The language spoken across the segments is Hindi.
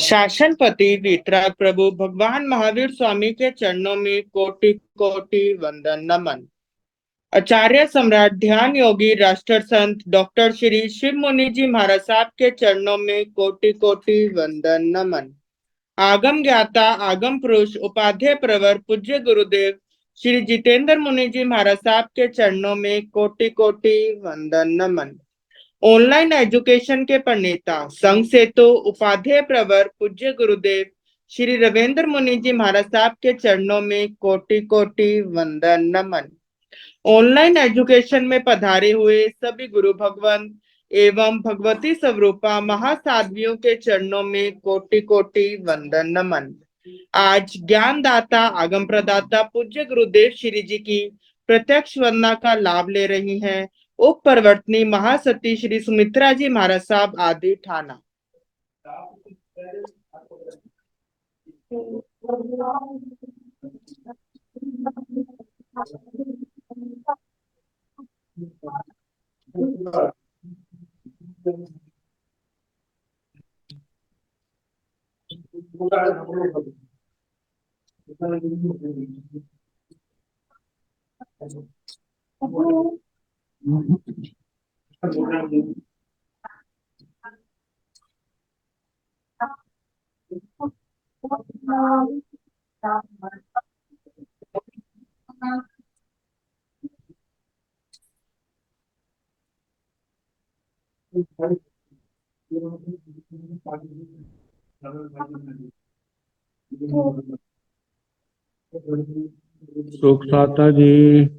शासनपति वीतराग प्रभु भगवान महावीर स्वामी के चरणों में कोटि कोटि वंदन नमन। आचार्य सम्राट ध्यान योगी राष्ट्र संत डॉक्टर श्री शिव मुनि जी महाराज साहब के चरणों में कोटि कोटि वंदन नमन। आगम ज्ञाता आगम पुरुष उपाध्याय प्रवर पूज्य गुरुदेव श्री जितेंद्र मुनि जी महाराज साहब के चरणों में कोटि कोटि वंदन नमन। ऑनलाइन एजुकेशन के प्रणेता संघ सेतु उपाध्याय प्रवर पूज्य गुरुदेव श्री रविंद्र मुनि जी महाराज साहब के चरणों में कोटि कोटि वंदन नमन। ऑनलाइन एजुकेशन में पधारे हुए सभी गुरु भगवान एवं भगवती स्वरूपा महासाध्वियों के चरणों में कोटि कोटि वंदन नमन। आज ज्ञानदाता आगम प्रदाता पूज्य गुरुदेव श्री जी की प्रत्यक्ष वंदना का लाभ ले रही हैं उप प्रवर्तनी महासती श्री सुमित्रा जी महाराज साहब आदि ठाना। सुखदाता जी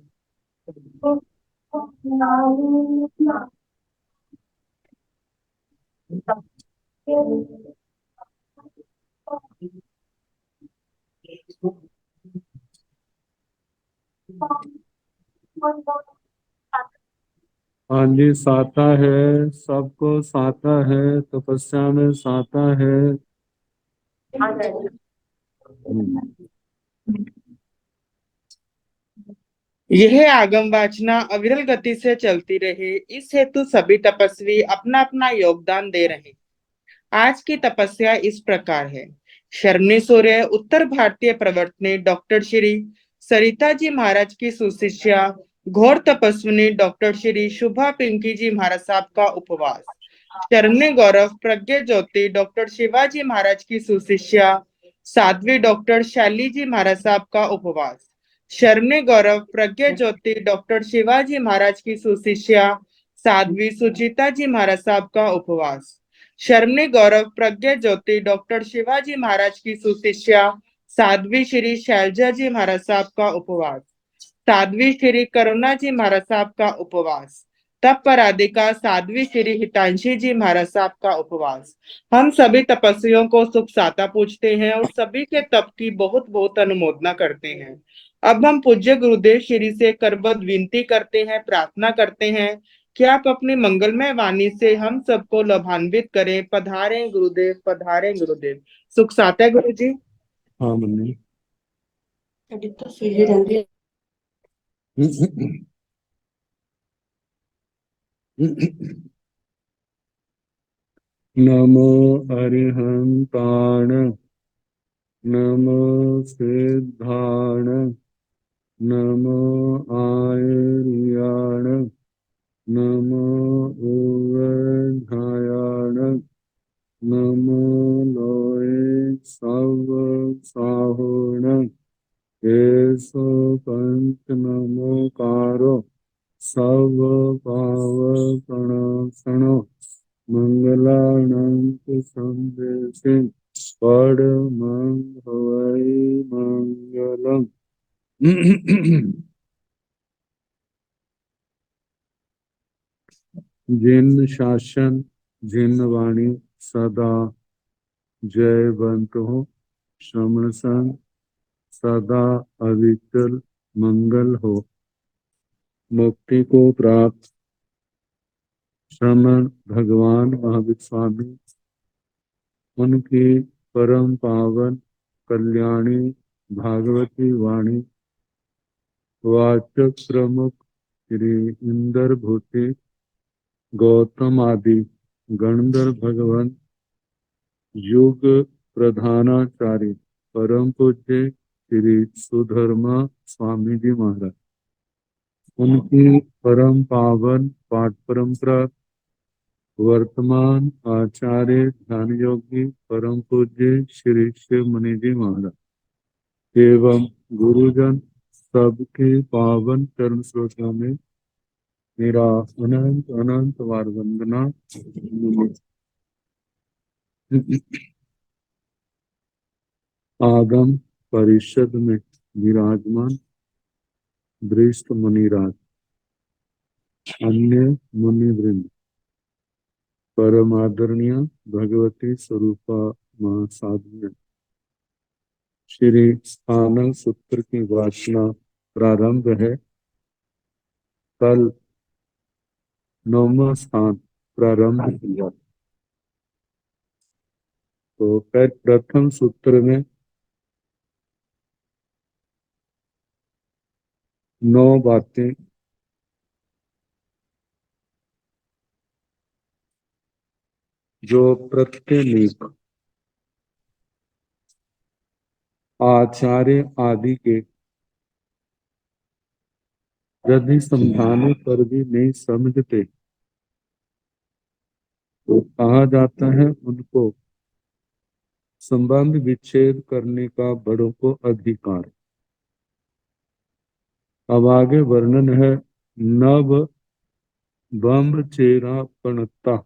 हाँ जी, साता है, सबको साता है, तपस्या में साता है। यह आगम वाचना अविरल गति से चलती रहे, इस हेतु सभी तपस्वी अपना अपना योगदान दे रहे। आज की तपस्या इस प्रकार है। शर्मणी सूर्य उत्तर भारतीय प्रवर्तनी डॉक्टर श्री सरिता जी महाराज की सुशिष्या घोर तपस्विनी डॉक्टर श्री शुभा पिंकी जी महाराज साहब का उपवास। शर्मणी गौरव प्रज्ञा ज्योति डॉक्टर शिवाजी महाराज की सुशिष्या साध्वी डॉक्टर शैली जी महाराज साहब का उपवास। शर्मणी गौरव प्रज्ञा ज्योति डॉक्टर शिवाजी महाराज की सुशिष्या साध्वी सुचिता जी महाराज साहब का उपवास। शर्मणी गौरव प्रज्ञा ज्योति डॉक्टर शिवाजी महाराज की सुशिष्या साध्वी श्री शैलजा जी महाराज साहब का उपवास। साध्वी श्री करुणा जी महाराज साहब का उपवास। तप पराधिका साध्वी श्री हितांशी जी महाराज साहब का उपवास। हम सभी तपस्वियों को सुख साता पूछते हैं और सभी के तप की बहुत बहुत अनुमोदना करते हैं। अब हम पूज्य गुरुदेव श्री से करबद्ध विनती करते हैं, प्रार्थना करते हैं कि आप अपनी मंगलमय वाणी से हम सबको लाभान्वित करें। पधारे गुरुदेव, पधारे गुरुदेव। सुख साता है गुरु जी। हाँ मन्नी। नमो अरिहंताण नमो सिद्धाण नमो आयर्याण नमो उवधायाण नमो लोये सव साहुण एसो पंच नमोकारो सव पावकणासनो मंगलानंत संदेशे परमं हवै मंगलम्। जिन शासन जिन वाणी सदा जयवंत हो, श्रमण संग सदा अविचल मंगल हो। मुक्ति को प्राप्त श्रमण भगवान महावीर स्वामी, उनकी परम पावन कल्याणी भागवती वाणी वाचक प्रमुख श्री इंद्र भूति गौतम आदि गणधर भगवान युग प्रधानाचार्य परम पूज्य श्री सुधर्मा स्वामी जी महाराज, उनकी परम पावन पाठ परंपरा वर्तमान आचार्य ध्यान योगी परम पूज्य श्री शिव मुनि जी महाराज एवं गुरुजन सबके पावन चरण श्रोता में मेरा अनंत अनंत बार वंदना। आगम परिषद में विराजमान वरिष्ठ मुनिराज, अन्य मुनि वृंद, परम आदरणीय भगवती स्वरूपा महासाध्य, श्री स्थानक सूत्र की वासना प्रारंभ है। कल 9वां स्थान प्रारंभ किया, तो प्रथम सूत्र में 9 बातें जो प्रत्येक आचार्य आदि के यदि समझाने पर भी नहीं समझते तो कहा जाता है उनको संबंध विच्छेद करने का बड़ों को अधिकार। अब आगे वर्णन है। नव बम्ब चेरा पणता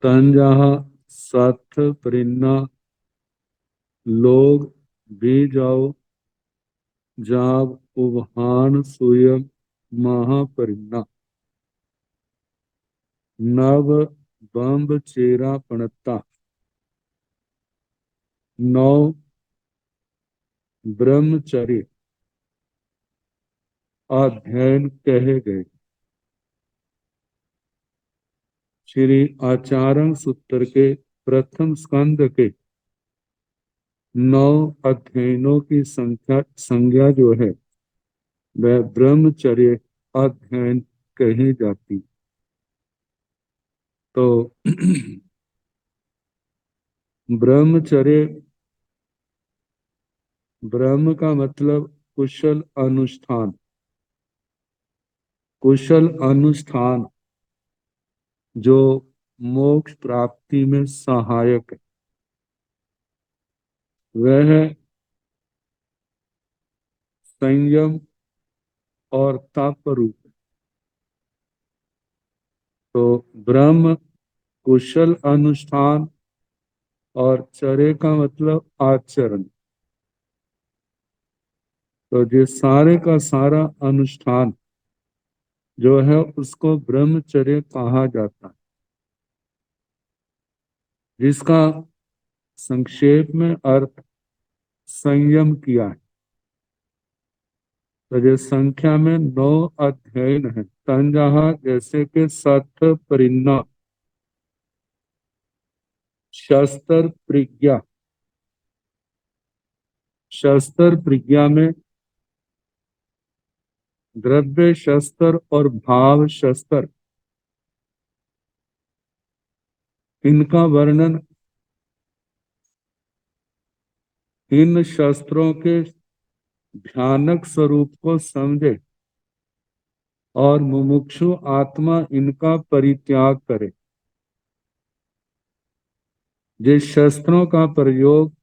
तंजहा सथ परिन्ना लोग भी जाओ जाब उबहान सुयम महापरिन्ना। नव बम्ब चेरा पणता, 9 ब्रह्मचर्य अध्ययन कहे गए। श्री आचार्य सूत्र के प्रथम स्कंद के 9 अध्ययनों की संज्ञा जो है वह ब्रह्मचर्य अध्ययन कही जाती। तो ब्रह्मचर्य, ब्रह्म का मतलब कुशल अनुष्ठान, कुशल अनुष्ठान जो मोक्ष प्राप्ति में सहायक है, वह है संयम और तप रूप। तो ब्रह्म कुशल अनुष्ठान और चर्य का मतलब आचरण। तो जो सारे का सारा अनुष्ठान जो है उसको ब्रह्मचर्य कहा जाता है, जिसका संक्षेप में अर्थ संयम किया है। तो जो संख्या में 9 अध्ययन है, तंजहा जैसे कि सठ परिन्ना, शस्त्र प्रज्ञा, शस्त्र प्रज्ञा में द्रव्य शस्त्र और भाव शस्त्र, इनका वर्णन इन शस्त्रों के भयानक स्वरूप को समझे और मुमुक्षु आत्मा इनका परित्याग करे। जिस शस्त्रों का प्रयोग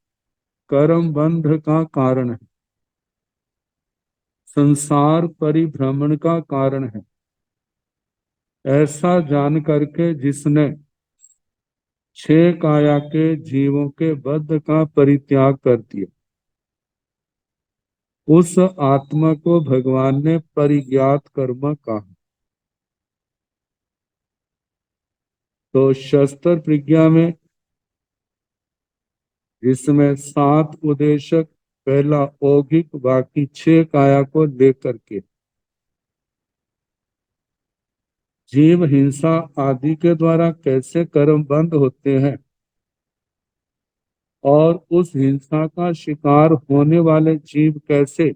कर्म बंध का कारण है, संसार परिभ्रमण का कारण है, ऐसा जान करके जिसने 6 काया के जीवों के बद्ध का परित्याग कर दिया, उस आत्मा को भगवान ने परिज्ञात कर्म कहा। तो शस्त्र प्रज्ञा में जिसमें 7 उद्देशक, पहला औगिक, बाकी 6 काया को लेकर के जीव हिंसा आदि के द्वारा कैसे कर्म बंद होते हैं और उस हिंसा का शिकार होने वाले जीव कैसे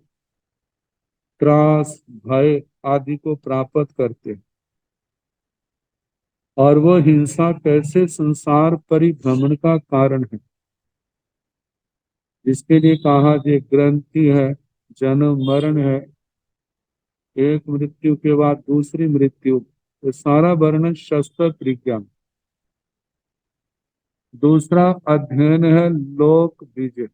त्रास भय आदि को प्राप्त करते हैं, और वो हिंसा कैसे संसार परिभ्रमण का कारण है, जिसके लिए कहा जो ग्रंथि है, जन्म मरण है, एक मृत्यु के बाद दूसरी मृत्यु, ये सारा वर्णन शस्त्र विज्ञान। दूसरा अध्ययन है लोक बीज।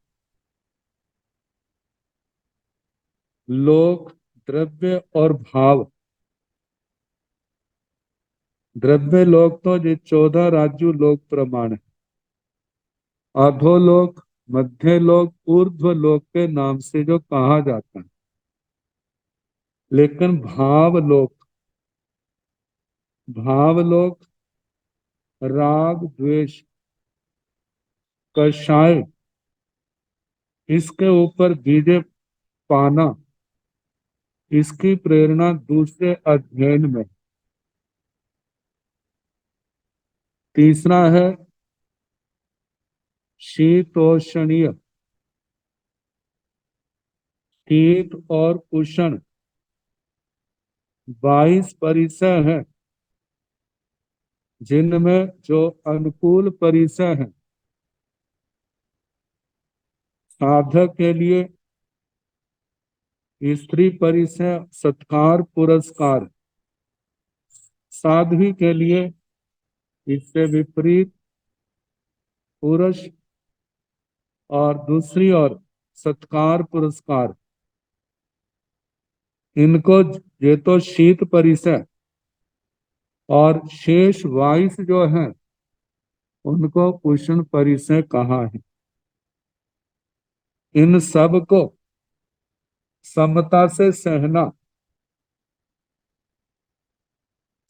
लोक द्रव्य और भाव। द्रव्य लोक तो जो 14 राज्य लोक प्रमाण है। अधोलोक, मध्य लोक, ऊर्ध्व लोक के नाम से जो कहा जाता है। लेकिन भावलोक, भावलोक राग द्वेष कषाय, इसके ऊपर बीजे पाना, इसकी प्रेरणा दूसरे अध्ययन में। तीसरा है शीतोष्णीय, शीत और उष्ण 22 परिसर है, जिनमें जो अनुकूल परिसर है साधक के लिए स्त्री परिसर सत्कार पुरस्कार, साध्वी के लिए इससे विपरीत पुरुष, और दूसरी ओर सत्कार पुरस्कार। इनको ये तो शीत परिसर और शेष 22 जो है उनको उष्ण परिसर कहा है। इन सब को समता से सहना,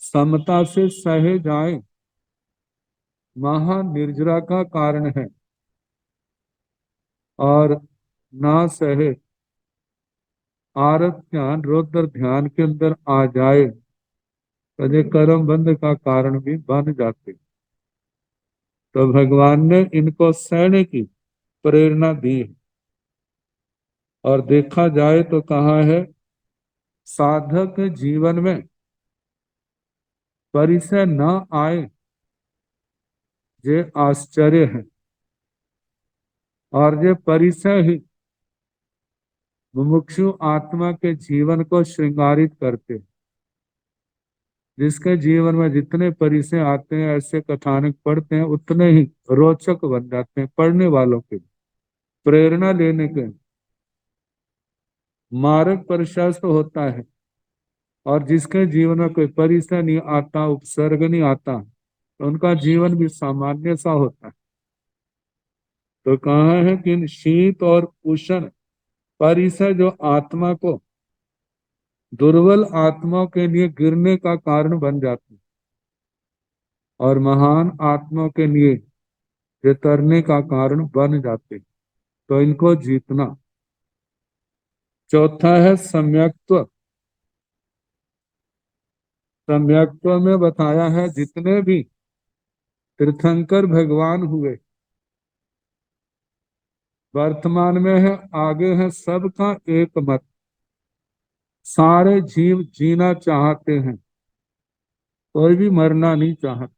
समता से सहे जाए, महानिर्जरा का कारण है। और ना सहे आरत ध्यान रौद्र ध्यान के अंदर आ जाए तो ये कर्म बंध का कारण भी बन जाते। तो भगवान ने इनको सहने की प्रेरणा दी है। और देखा जाए तो कहा है साधक जीवन में परिसर न आए ये आश्चर्य है, और ये परिसर ही मुमुक्षु आत्मा के जीवन को श्रृंगारित करते हैं। जिसके जीवन में जितने परिसर आते हैं, ऐसे कथानक पढ़ते हैं, उतने ही रोचक बन जाते हैं पढ़ने वालों के, प्रेरणा लेने के, मार्ग प्रशस्त होता है। और जिसके जीवन में कोई परिसर नहीं आता, उपसर्ग नहीं आता, तो उनका जीवन भी सामान्य सा होता है। तो कहा है कि इन शीत और उष्ण परिसर जो आत्मा को, दुर्बल आत्माओं के लिए गिरने का कारण बन जाते हैं, और महान आत्माओं के लिए ये तरने का कारण बन जाते हैं। तो इनको जीतना। चौथा है सम्यक्त्व। सम्यक्त्व में बताया है जितने भी तीर्थंकर भगवान हुए, वर्तमान में है, आगे है, सबका एक मत। सारे जीव जीना चाहते हैं, कोई भी मरना नहीं चाहता।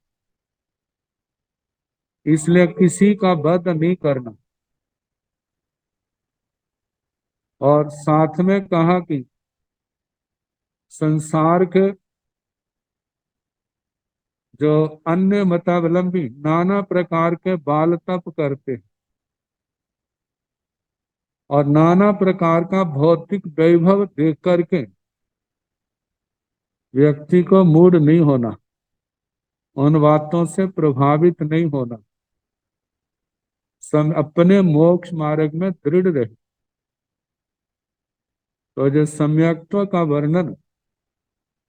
इसलिए किसी का वध नहीं करना। और साथ में कहा कि संसार के जो अन्य मतावलंबी नाना प्रकार के बाल तप करते हैं और नाना प्रकार का भौतिक वैभव देख करके व्यक्ति को मूड नहीं होना, उन बातों से प्रभावित नहीं होना, अपने मोक्ष मार्ग में दृढ़ रहे। तो जो सम्यक्त्व का वर्णन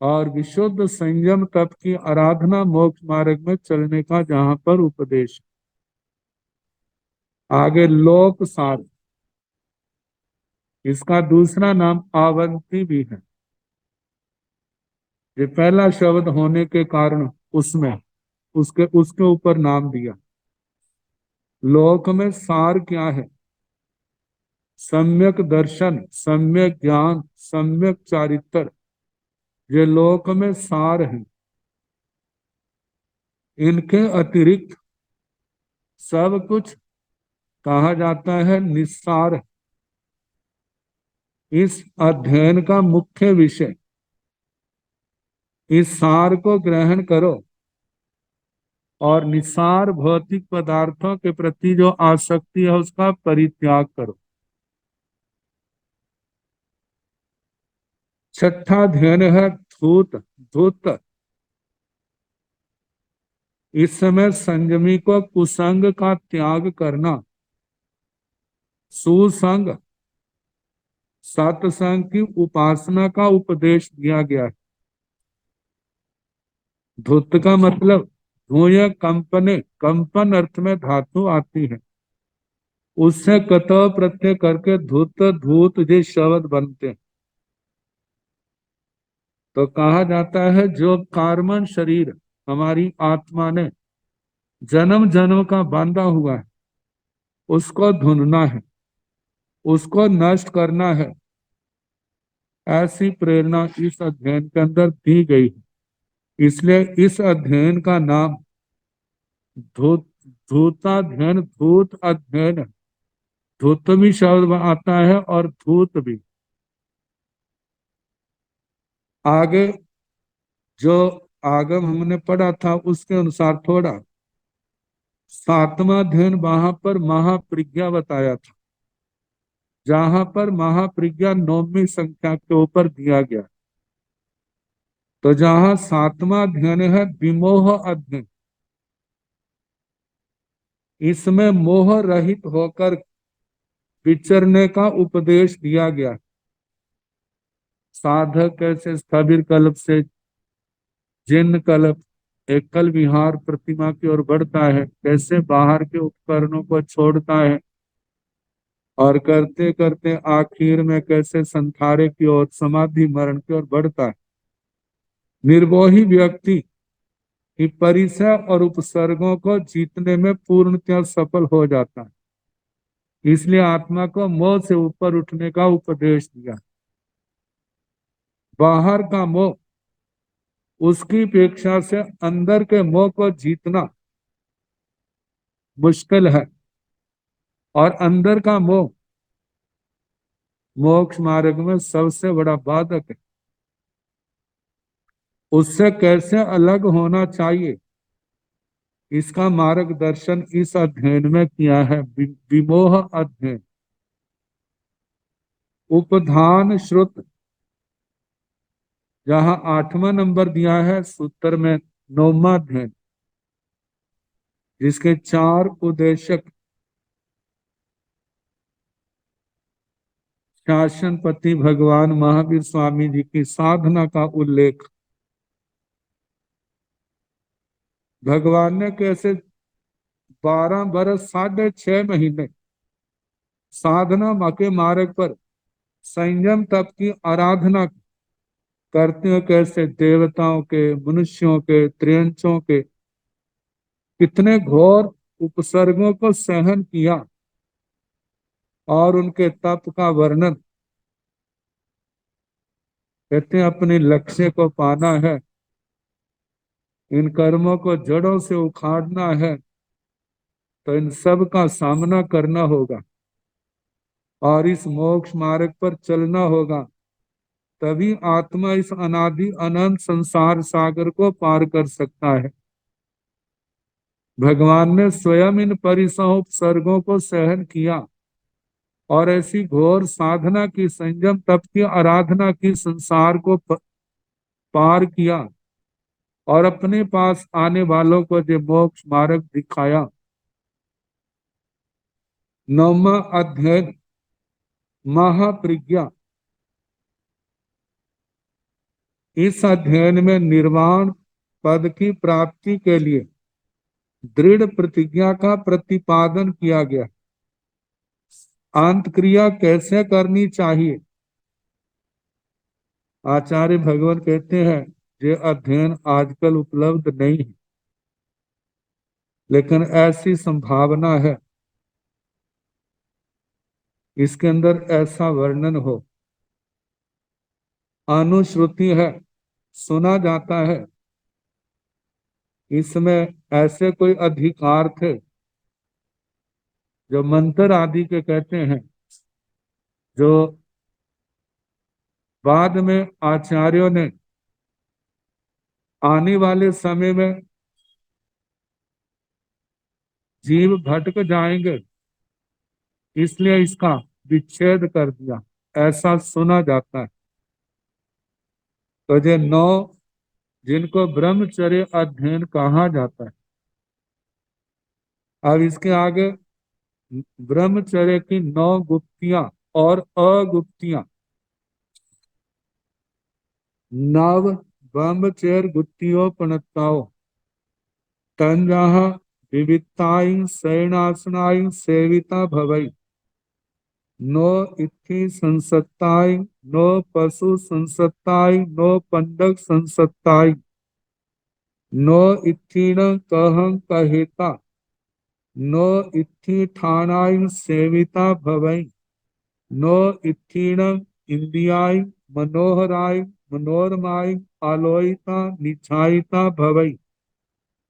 और विशुद्ध संयम तप की आराधना मोक्ष मार्ग में चलने का जहां पर उपदेश। आगे लोक सार, इसका दूसरा नाम आवंती भी है। ये पहला शब्द होने के कारण उसमें उसके उसके ऊपर नाम दिया। लोक में सार क्या है? सम्यक दर्शन, सम्यक ज्ञान, सम्यक चारित्र, ये लोक में सार है। इनके अतिरिक्त सब कुछ कहा जाता है निस्सार। इस अध्ययन का मुख्य विषय इस सार को ग्रहण करो और निस्सार भौतिक पदार्थों के प्रति जो आसक्ति है उसका परित्याग करो। छठा ध्यान है धूत धूत। इस समय संयमी को कुसंग का त्याग करना, सुसंग सत्संग की उपासना का उपदेश दिया गया है। धूत का मतलब धूय कंपने, कंपन अर्थ में धातु आती है, उससे कतव प्रत्यय करके धूत धूत ये शब्द बनते हैं। तो कहा जाता है जो कार्बन शरीर हमारी आत्मा ने जन्म जन्म का बांधा हुआ है उसको धुनना है, उसको नष्ट करना है। ऐसी प्रेरणा इस अध्ययन के अंदर दी गई है। इसलिए इस अध्ययन का नाम धूत धूताध्ययन, धूत अध्ययन। धूत भी शब्द आता है और धूत भी। आगे जो आगम हमने पढ़ा था उसके अनुसार थोड़ा सातवां अध्ययन वहां पर महाप्रज्ञा बताया था, जहां पर महाप्रज्ञा 9वीं संख्या के ऊपर दिया गया। तो जहां सातवां अध्ययन है विमोह अध्ययन, इसमें मोह रहित होकर विचरने का उपदेश दिया गया। साधक कैसे स्थविर कल्प से जिन कल्प एकल विहार प्रतिमा की ओर बढ़ता है, कैसे बाहर के उपकरणों को छोड़ता है और करते करते आखिर में कैसे संसारे की ओर, समाधि मरण की ओर बढ़ता है। निर्मोही व्यक्ति कि परिचय और उपसर्गों को जीतने में पूर्णतः सफल हो जाता है। इसलिए आत्मा को मोह से ऊपर उठने का उपदेश दिया। बाहर का मोह उसकी अपेक्षा से अंदर के मोह को जीतना मुश्किल है, और अंदर का मोह मोक्ष मार्ग में सबसे बड़ा बाधक है। उससे कैसे अलग होना चाहिए इसका मार्गदर्शन इस अध्ययन में किया है, विमोह अध्ययन। उपधान श्रुत जहां 8वां नंबर दिया है सूत्र में 9वां अध्ययन, जिसके 4 उद्देशक शासनपति भगवान महावीर स्वामी जी की साधना का उल्लेख। भगवान ने कैसे 12 बरस 6.5 महीने साधना के मार्ग पर संयम तप की आराधना करते हुए कैसे देवताओं के, मनुष्यों के, त्रियंचों के कितने घोर उपसर्गों को सहन किया और उनके तप का वर्णन। कहते हैं अपने लक्ष्य को पाना है, इन कर्मों को जड़ों से उखाड़ना है, तो इन सब का सामना करना होगा और इस मोक्ष मार्ग पर चलना होगा। तभी आत्मा इस अनादि अनंत संसार सागर को पार कर सकता है। भगवान ने स्वयं इन परिसह उपसर्गों को सहन किया और ऐसी घोर साधना की, संयम तप की आराधना की, संसार को पार किया और अपने पास आने वालों को जो मोक्ष मार्ग दिखाया। 9वां अध्ययन महाप्रज्ञा। इस अध्ययन में निर्वाण पद की प्राप्ति के लिए दृढ़ प्रतिज्ञा का प्रतिपादन किया गया। अंत क्रिया कैसे करनी चाहिए, आचार्य भगवान कहते हैं ये अध्ययन आजकल उपलब्ध नहीं है, लेकिन ऐसी संभावना है इसके अंदर ऐसा वर्णन हो। अनुश्रुति है, सुना जाता है इसमें ऐसे कोई अधिकार थे जो मंत्र आदि के कहते हैं, जो बाद में आचार्यों ने आने वाले समय में जीव भटक जाएंगे इसलिए इसका विच्छेद कर दिया, ऐसा सुना जाता है। तो ये 9 जिनको ब्रह्मचर्य अध्ययन कहा जाता है। अब इसके आगे ब्रह्मचर्य की 9 गुप्तियां और अगुप्तियां। नव ब्रह्मचर्य गुप्तियोपनताओ तंजाह विविक्ताई शयनासनाई सेविता भवई। नो इत्थि संसत्ताई, नो पशु संसत्ताई, नो पंडक संसत्ताई, नो इत्थीन कहं कहेता, नो इत्थि ठाणाई सेविता भवई, नो इत्थीन इंद्रियाई मनोहराई मनोरमाई आलोयिता निछायिता भवई,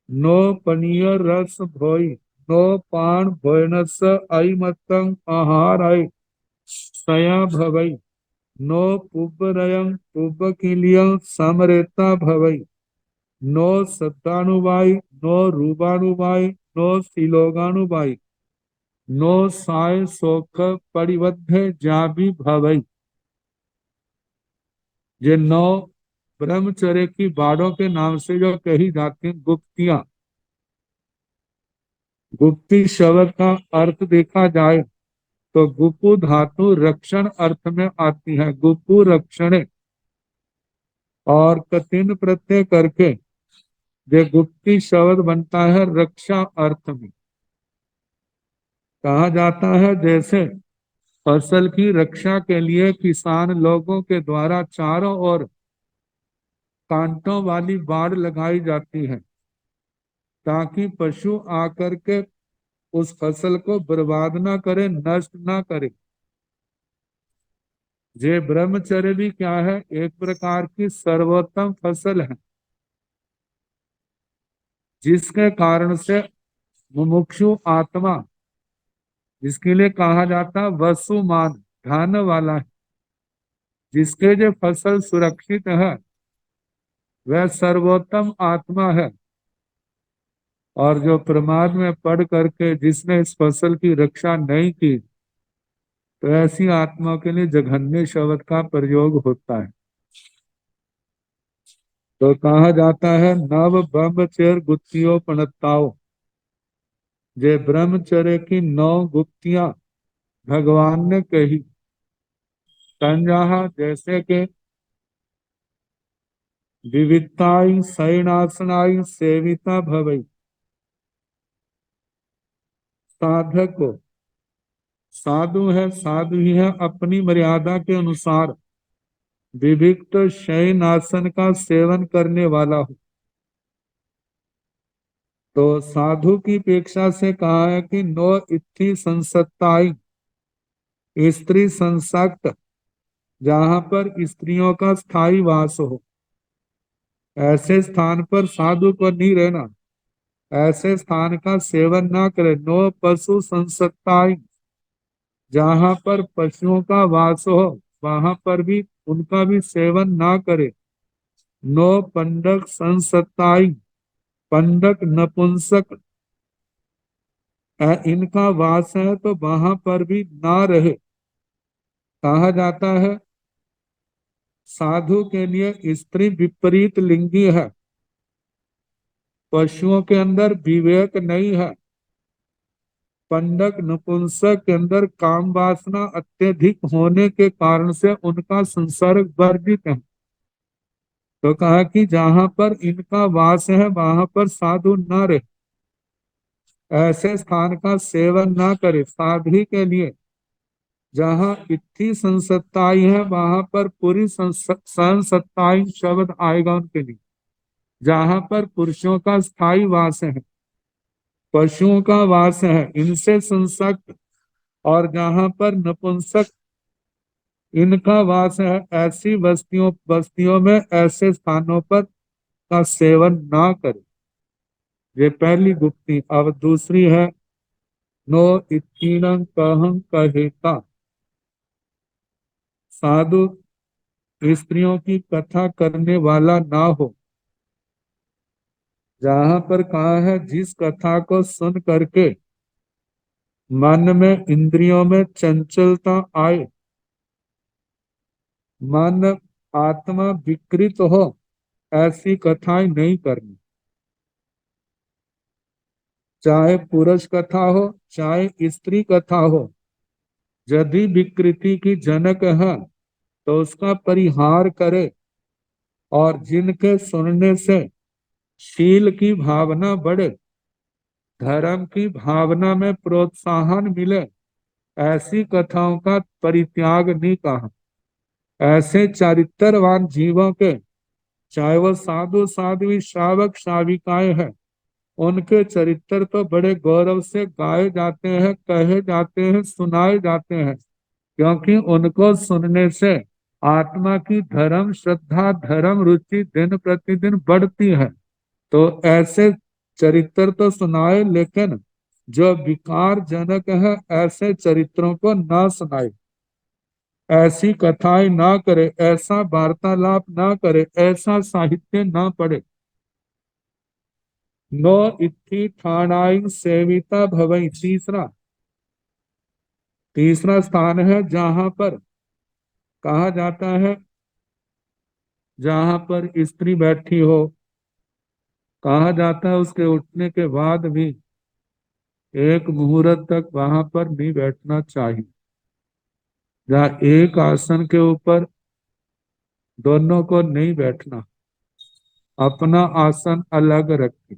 नो पनीय रस भोई, नो पान भोजनस अयमत्तं आहाराय सया भवई, नो पुब्बरयं पुब्बकिलियं समरेता भवई, नो सत्तानुबाई, नो रूपानुबाई, नो सिलोगानुबाई, नो साय सोख परिबद्ध जाबी भवई। ये 9 ब्रह्मचर्य की बाड़ों के नाम से जो कही जाती हैं गुप्तियां। गुप्ति शब्द का अर्थ देखा जाए तो गुपु धातु रक्षण अर्थ में आती है, गुपु रक्षणे, और कठिन प्रत्यय करके ये गुप्ति शब्द बनता है रक्षा अर्थ में। कहा जाता है जैसे फसल की रक्षा के लिए किसान लोगों के द्वारा चारों ओर कांटों वाली बाड़ लगाई जाती है ताकि पशु आकर के उस फसल को बर्बाद ना करे, नष्ट ना करे। ये ब्रह्मचर्य भी क्या है, एक प्रकार की सर्वोत्तम फसल है जिसके कारण से मुमुक्षु आत्मा, जिसके लिए कहा जाता है वसुमान, धन वाला है, जिसके जो फसल सुरक्षित है वह सर्वोत्तम आत्मा है। और जो प्रमाद में पड़ करके जिसने इस फसल की रक्षा नहीं की, तो ऐसी आत्मा के लिए जघन्य शब्द का प्रयोग होता है। तो कहा जाता है नव ब्रह्मचर्य गुप्तियोपनताओ। ये ब्रह्मचर्य की 9 गुप्तियां भगवान ने कही। तंजाहा जैसे कि विविधताई शयनासनाई सेविता भवई। साधक को, साधु है, साधु ही है, अपनी मर्यादा के अनुसार विविक्त शयनासन का सेवन करने वाला हो। तो साधु की अपेक्षा से कहा है कि नो इत्थि संसत्ताई, स्त्री संसक्त, जहां पर स्त्रियों का स्थायी वास हो, ऐसे स्थान पर साधु को नहीं रहना, ऐसे स्थान का सेवन ना करे। नो पशु संसत्ताई, जहां पर पशुओं का वास हो वहां पर भी उनका भी सेवन ना करे। नो पंडक संसत्ताई, पंडक नपुंसक इनका वास है तो वहां पर भी ना रहे। कहा जाता है साधु के लिए स्त्री विपरीत लिंगी है, पशुओं के अंदर विवेक नहीं है, पंडक नपुंसक के अंदर काम वासना अत्यधिक होने के कारण से उनका संसर्ग वर्जित है। तो कहा कि जहां पर इनका वास है वहां पर साधु न रहे, ऐसे स्थान का सेवन ना करे। साध्वी के लिए जहां इतनी संसत्ताई है वहां पर पूरी संसत्ताई शब्द आएगा उनके लिए। जहां पर पुरुषों का स्थायी वास है, पशुओं का वास है, इनसे संसक्त, और जहां पर नपुंसक इनका वास है, ऐसी बस्तियों बस्तियों में ऐसे स्थानों पर का सेवन ना करे। ये पहली गुप्ती। अब दूसरी है, नो इत्थीनं कहं कहेता। साधु स्त्रियों की कथा करने वाला ना हो। जहां पर कहा है जिस कथा को सुन करके मन में इंद्रियों में चंचलता आए, मन आत्मा विकृत हो, ऐसी कथाएं नहीं करनी। चाहे पुरुष कथा हो चाहे स्त्री कथा हो, यदि विकृति की जनक है तो उसका परिहार करे, और जिनके सुनने से शील की भावना बढ़े, धर्म की भावना में प्रोत्साहन मिले, ऐसी कथाओं का परित्याग नहीं कहा। ऐसे चरित्रवान जीवों के, चाहे वो साधु साध्वी श्रावक श्राविकाएं हैं, उनके चरित्र तो बड़े गौरव से गाए जाते हैं, कहे जाते हैं, सुनाए जाते हैं, क्योंकि उनको सुनने से आत्मा की धर्म श्रद्धा धर्म रुचि दिन प्रतिदिन बढ़ती है। तो ऐसे चरित्र तो सुनाए, लेकिन जो विकार जनक है ऐसे चरित्रों को ना सुनाए, ऐसी कथाएं ना करे, ऐसा वार्तालाप ना करे, ऐसा साहित्य ना पढ़े। नो इत्थि ठाणाई सेविता भवई। तीसरा तीसरा स्थान है जहां पर कहा जाता है, जहां पर स्त्री बैठी हो, कहा जाता है उसके उठने के बाद भी एक मुहूर्त तक वहां पर नहीं बैठना चाहिए। जहाँ एक आसन के ऊपर दोनों को नहीं बैठना, अपना आसन अलग रखें।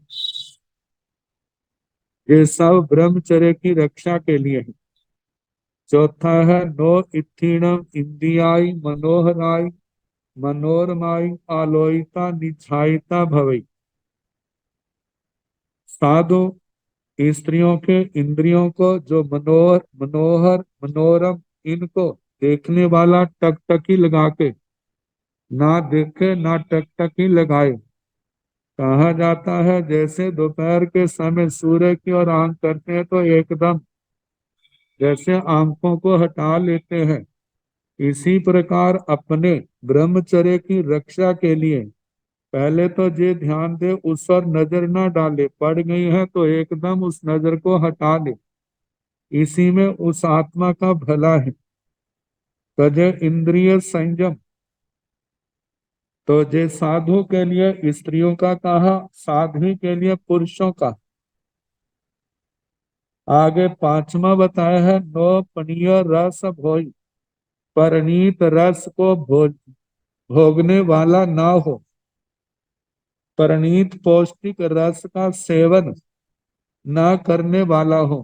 ये सब ब्रह्मचर्य की रक्षा के लिए है। चौथा है, नो इत्थीणम इंदियाई मनोहराई मनोरमाई आलोइता निछाइता भवई। साधु स्त्रियों के इंद्रियों को जो मनोहर मनोहर मनोरम, इनको देखने वाला टकटकी लगा के ना देखे ना टकटकी लगाए। कहा जाता है जैसे दोपहर के समय सूर्य की ओर आंख करते हैं तो एकदम जैसे आंखों को हटा लेते हैं, इसी प्रकार अपने ब्रह्मचर्य की रक्षा के लिए पहले तो ये ध्यान दे उस पर नजर ना डाले, पड़ गई है तो एकदम उस नजर को हटा ले, इसी में उस आत्मा का भला है। तजे इंद्रिय संयम। तो जे साधु के लिए स्त्रियों का कहा, साध्वी के लिए पुरुषों का। आगे पांचवा बताया है, नो पनीय रस भोई। परिणीत रस को भोगने वाला ना हो, परिणीत पौष्टिक रस का सेवन ना करने वाला हो।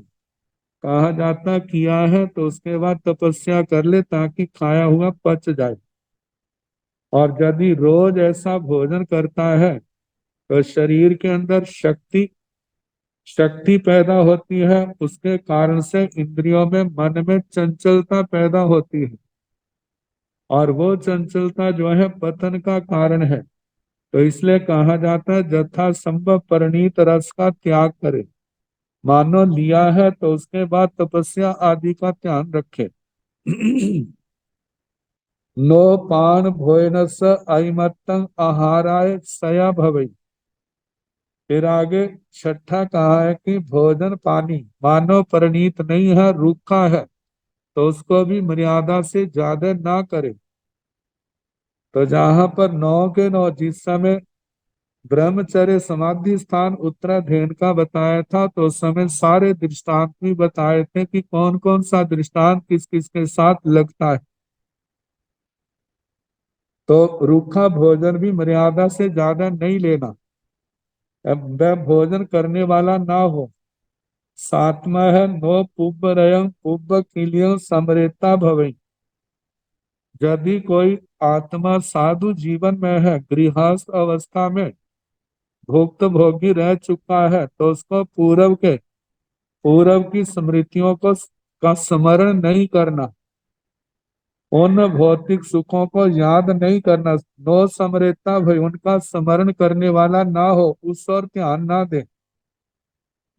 कहा जाता किया है तो उसके बाद तपस्या कर ले ताकि खाया हुआ पच जाए। और यदि रोज ऐसा भोजन करता है तो शरीर के अंदर शक्ति शक्ति पैदा होती है, उसके कारण से इंद्रियों में मन में चंचलता पैदा होती है, और वो चंचलता जो है पतन का कारण है। तो इसलिए कहा जाता है यथा संभव परिणीत रस का त्याग करे। मानो लिया है तो उसके बाद तपस्या आदि का ध्यान रखे। नो पान भोजनस अहिमत्तं आहाराय सया भवई। फिर आगे छठा कहा है कि भोजन पानी मानो परिणीत नहीं है, रूखा है, तो उसको भी मर्यादा से ज्यादा ना करे। तो जहां पर नौ के नौ, जिस समय ब्रह्मचर्य समाधि स्थान उत्तराधीन का बताया था तो उस समय सारे दृष्टांत भी बताए थे कि कौन कौन सा दृष्टांत किस किस के साथ लगता है। तो रूखा भोजन भी मर्यादा से ज्यादा नहीं लेना, अब वह भोजन करने वाला ना हो। सातवां है, नो पुब्बरयं पुब्ब किलियं समरेता भवे। यदि कोई आत्मा साधु जीवन में है, गृहस्थ अवस्था में भुक्त भोगी रह चुका है, तो उसको पूर्व की स्मृतियों को का स्मरण नहीं करना, उन भौतिक सुखों को याद नहीं करना। नो समरेता भई, उनका स्मरण करने वाला ना हो, उस और ध्यान ना दे।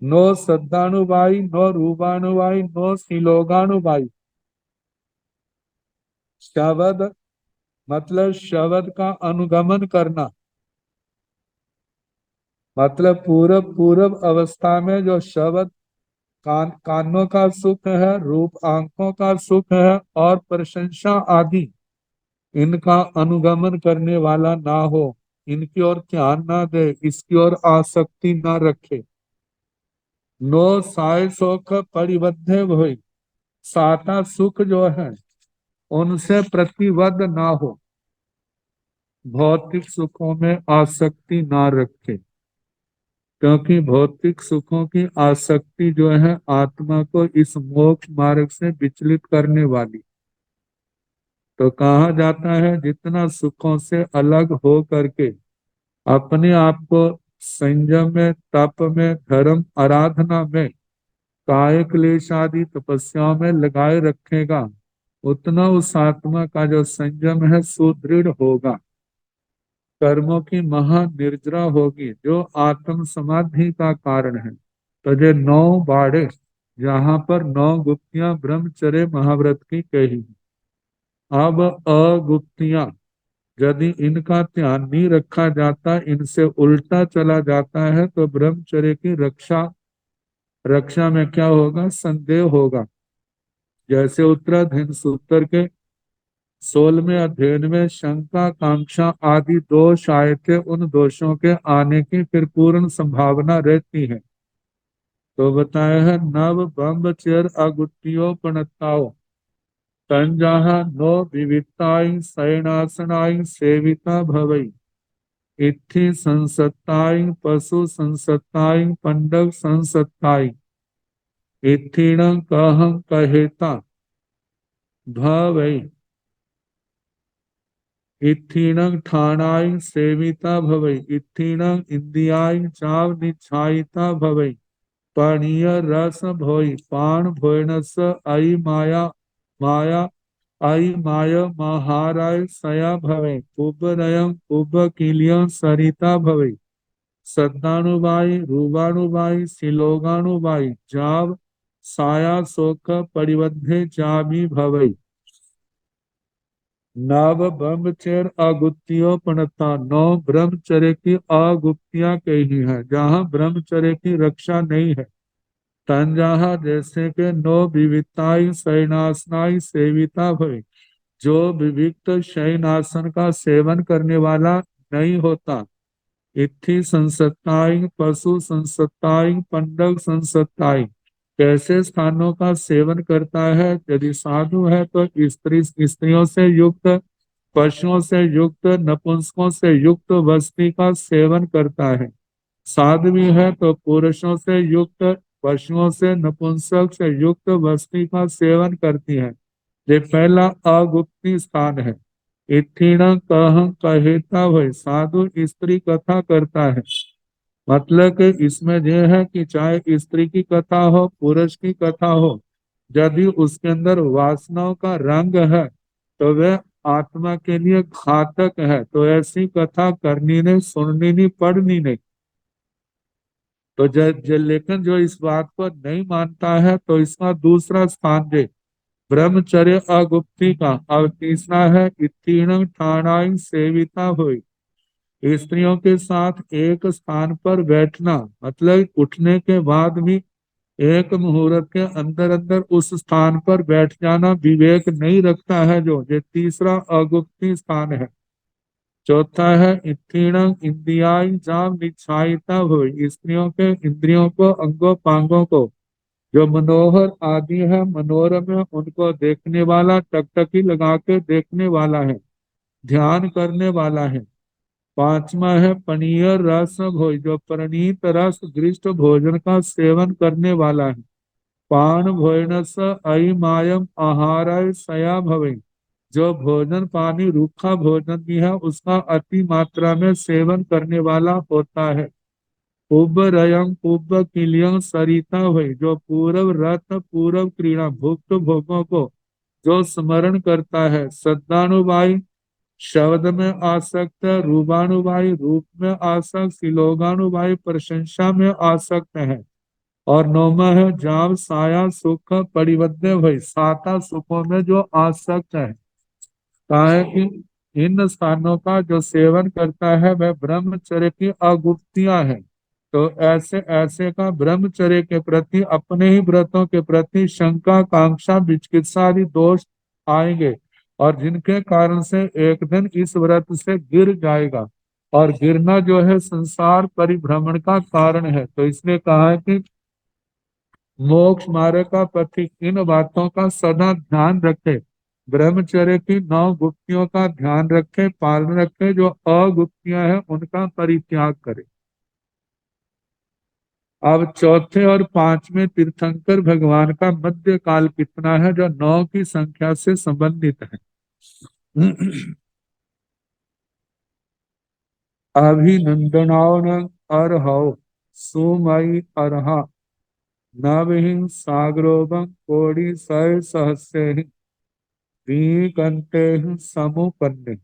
नो सद्दानुबाई, नो रूबानुबाई, नो सिलोगानुबाई। शब्द मतलब शब्द का अनुगमन करना, मतलब पूर्व पूर्व अवस्था में जो शब्द कानों का सुख है, रूप आंखों का सुख है और प्रशंसा आदि इनका अनुगमन करने वाला ना हो, इनकी ओर ध्यान ना दे, इसकी ओर आसक्ति ना रखे। नो साय सुख परिबद्ध भई, साता सुख जो है उनसे प्रतिबद्ध ना हो, भौतिक सुखों में आसक्ति ना रखे, क्योंकि भौतिक सुखों की आसक्ति जो है आत्मा को इस मोक्ष मार्ग से विचलित करने वाली। तो कहा जाता है जितना सुखों से अलग हो करके अपने आप को संयम में, तप में, धर्म आराधना में, काय क्लेश आदि तपस्याओं में लगाए रखेगा, उतना उस आत्मा का जो संयम है सुदृढ़ होगा, कर्मों की महानिर्जरा होगी, जो आत्म समाधि का कारण है। तो ये 9 बाड़े, जहाँ पर 9 गुप्तियां ब्रह्मचर्य महाव्रत की कही। अब अगुप्तियां, यदि इनका ध्यान नहीं रखा जाता, इनसे उल्टा चला जाता है, तो ब्रह्मचर्य की रक्षा रक्षा में क्या होगा, संदेह होगा। जैसे उत्तराधीन सूत्र के 16वें अध्ययन में शंका, कांक्षा आदि दोष आए थे, उन दोषों के आने की फिर पूर्ण संभावना रहती है। तो बताया है नव बम्ब चेर अगुत्तियों पणताओ, तंजाहा नो विविताई शयनासनाई सेविता भवई, इत्थि संसत्ताई पशु संसत्ताई पंडव संसत्ताई, इत्थिण कहं कहेता भवई, इत्थीणं ठाणाय सेविता भवै, इत्थीणं इंदियाय चाव निच्छायिता भवै, पानीय रस भोई पान भोयनस आई माया माया आई माय महाराय सया भवै, उबरयं उब किलियं सरिता भवै, सद्दानुबाई रूबानुबाई सिलोगानुबाई, जाव साया शोक परिबद्धे जामी भवै। नव ब्रह्मचर्य अगुत्तियों पणता, 9 ब्रह्मचर्य की अगुप्तियां कही है, जहाँ ब्रह्मचर्य की रक्षा नहीं है। तंजाहा जैसे के 9 विविक्ताई शयनासनाई सेविता भय, जो विविक्त शयनासन का सेवन करने वाला नहीं होता। इत्थि संसत्ताई पशु संसत्ताई पंडव संसत्ताई, कैसे स्थानों का सेवन करता है, यदि साधु है तो स्त्रियों से युक्त, पशुओं से युक्त, नपुंसकों से युक्त वस्ती का सेवन करता है। साध्वी है तो पुरुषों से युक्त, पशुओं से, नपुंसक से युक्त वस्ती का सेवन करती है। ये पहला अगुप्ती स्थान है। इत्थीण कह कहेता हुए, साधु स्त्री कथा करता है। मतलब कि इसमें यह है कि चाहे स्त्री की कथा हो, पुरुष की कथा हो, यदि उसके अंदर वासनाओं का रंग है तो वह आत्मा के लिए घातक है, तो ऐसी कथा करनी नहीं, सुननी नहीं, पढ़नी नहीं। तो लेकिन जो इस बात को नहीं मानता है, तो इसका दूसरा स्थान दे ब्रह्मचर्य अगुप्ती का। अब तीसरा है इत्तीर्ण ठाणाई सेविता हुई, स्त्रियों के साथ एक स्थान पर बैठना, मतलब उठने के बाद भी एक मुहूर्त के अंदर अंदर उस स्थान पर बैठ जाना विवेक नहीं रखता है, जो ये तीसरा अगुप्ती स्थान है। चौथा है इत्थीणं इंद्रियाय जाम निच्छायिता हुई, स्त्रियों के इंद्रियों को, अंगों पांगों को, जो मनोहर आदि है, मनोरम है, उनको देखने वाला, टकटकी लगा के देखने वाला है, ध्यान करने वाला है। पांचवा है पनीय रस भोज, जो प्रणीत रस दृष्ट भोजन का सेवन करने वाला है। पान भोजनस अयिमायम आहाराय सया भवे, जो भोजन पानी रूखा भोजन भी है उसका अति मात्रा में सेवन करने वाला होता है। उब रयम उब किलियं सरिता हुई, जो पूर्व रत्न पूर्व क्रीड़ा भुक्त भोगों को जो स्मरण करता है। सद्दानुबाई, शब्द में आसक्त, रूपानुबाई रूप में आसक्त, सिलोगानुबाई प्रशंसा में आसक्त है। और नौमा है जाम साया सुख परिबद्ध भई, साता सुखों में जो आसक्त है। कहा है कि इन स्थानों का जो सेवन करता है वह ब्रह्मचर्य की अगुप्तियां है। तो ऐसे ऐसे का ब्रह्मचर्य के प्रति, अपने ही व्रतों के प्रति शंका कांक्षा विचिकित्सा आदि दोष आएंगे, और जिनके कारण से एक दिन इस व्रत से गिर जाएगा। और गिरना जो है संसार परिभ्रमण का कारण है। तो इसने कहा है कि मोक्ष मार्ग का पथिक इन बातों का सदा ध्यान रखे, ब्रह्मचर्य की 9 गुप्तियों का ध्यान रखे, पालन रखे, जो अगुप्तियां हैं उनका परित्याग करे। अब चौथे और पांचवें तीर्थंकर भगवान का मध्य काल कितना है, जो 9 की संख्या से संबंधित है। अभिनंदनावन अर्हौ सुमयि अर्हा नवहिं सागरोबं कोटि सहस्रेहि द्विकंतेहि समुपन्ने।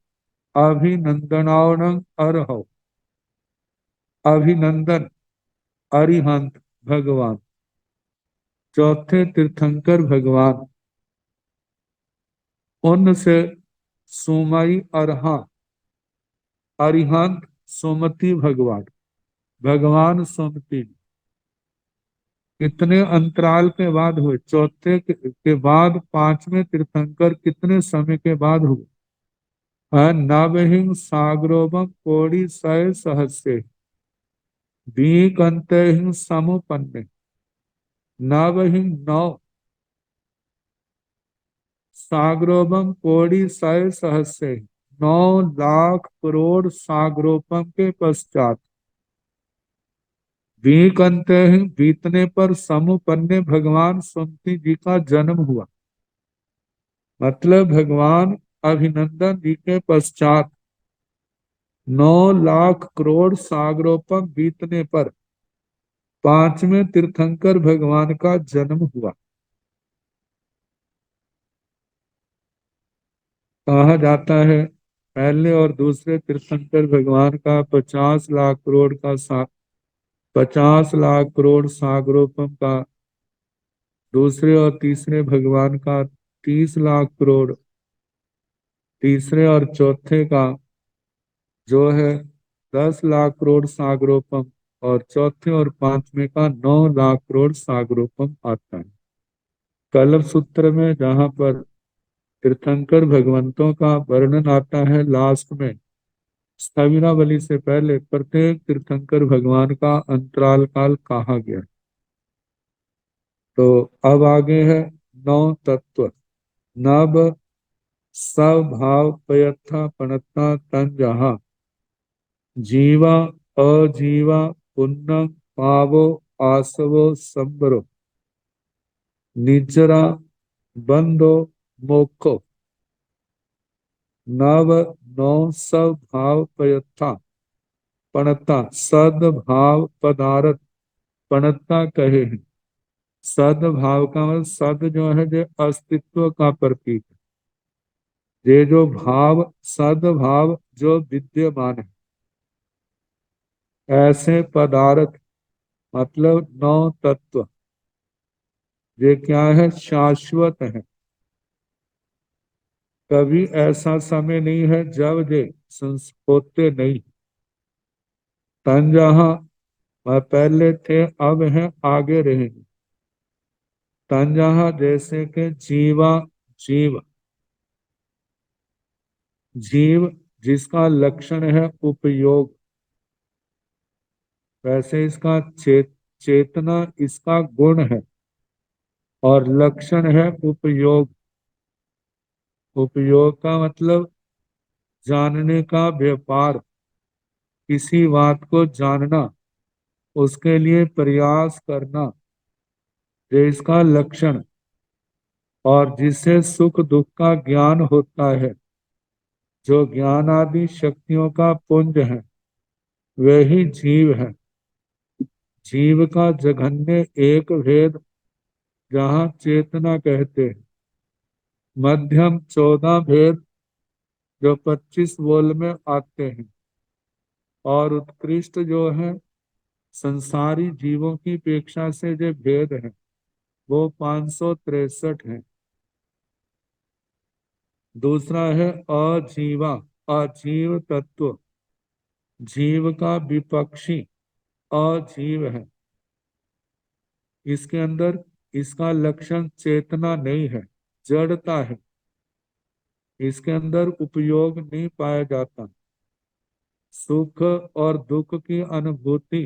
अभिनंदनावन अर्हौ, अभिनंदन अरिहंत भगवान, चौथे तीर्थंकर भगवान, उनसे सुमई अरहा, अरिहंत सुमति भगवान, भगवान सुमति कितने अंतराल के बाद हुए? चौथे के बाद पांचवें तीर्थंकर कितने समय के बाद हुए? नवहिं सागरोबम कोटि सहस्रे द्विकंतेहि समुपन्ने। नवहिं 9 सागरोपम कोटि सहस्रे 9 लाख करोड़ सागरोपम के पश्चात द्विकंते बीतने पर समुपन्ने भगवान सुमति जी का जन्म हुआ। मतलब भगवान अभिनंदन जी के पश्चात 9 लाख करोड़ सागरोपम बीतने पर पांचवें तीर्थंकर भगवान का जन्म हुआ। कहा जाता है पहले और दूसरे तीर्थंकर भगवान का 50 लाख करोड़ का 50 लाख करोड़ सागरोपम का, दूसरे और तीसरे भगवान का 30 लाख करोड़, तीसरे और चौथे का जो है 10 लाख करोड़ सागरोपम, और चौथे और पांचवें का 9 लाख करोड़ सागरोपम आता है। कल्प सूत्र में जहां पर तीर्थंकर भगवंतों का वर्णन आता है, लास्ट में स्थविरावली से पहले प्रत्येक तीर्थंकर भगवान का अंतराल काल कहा गया। तो अब आगे है 9 तत्व। नभ स्वभाव पयथा पणता तन जहा जीवा अजीवा पुण्य पावो आसवो संबरो निजरा बंधो मोक्षो। नव 9 स्वभाव पयथा पणता सद्भाव पदार्थ पणता कहे हैं। सद्भाव का मतलब सद जो है जो अस्तित्व का प्रतीक है। ये जो भाव सद्भाव जो विद्यमान है, ऐसे पदार्थ मतलब 9 तत्व ये क्या है? शाश्वत है। कभी ऐसा समय नहीं है जब ये होते नहीं। तन जहाँ वह पहले थे, अब हैं, आगे रहेंगे। तन जहाँ जैसे कि जीवा जीव, जीव जिसका लक्षण है उपयोग, वैसे इसका चेतना इसका गुण है, और लक्षण है उपयोग। उपयोग का मतलब जानने का व्यापार, किसी बात को जानना, उसके लिए प्रयास करना, ये इसका लक्षण। और जिससे सुख दुख का ज्ञान होता है, जो ज्ञान आदि शक्तियों का पुंज है, वही जीव है। जीव का जघन्य एक भेद जहाँ चेतना कहते हैं, मध्यम 14 भेद जो 25 बोल में आते हैं, और उत्कृष्ट जो है संसारी जीवों की अपेक्षा से जो भेद है वो 563 है। दूसरा है अजीवा, अजीव तत्व, जीव का विपक्षी अजीव है। इसके अंदर इसका लक्षण चेतना नहीं है, जड़ता है। इसके अंदर उपयोग नहीं पाया जाता। सुख और दुख की अनुभूति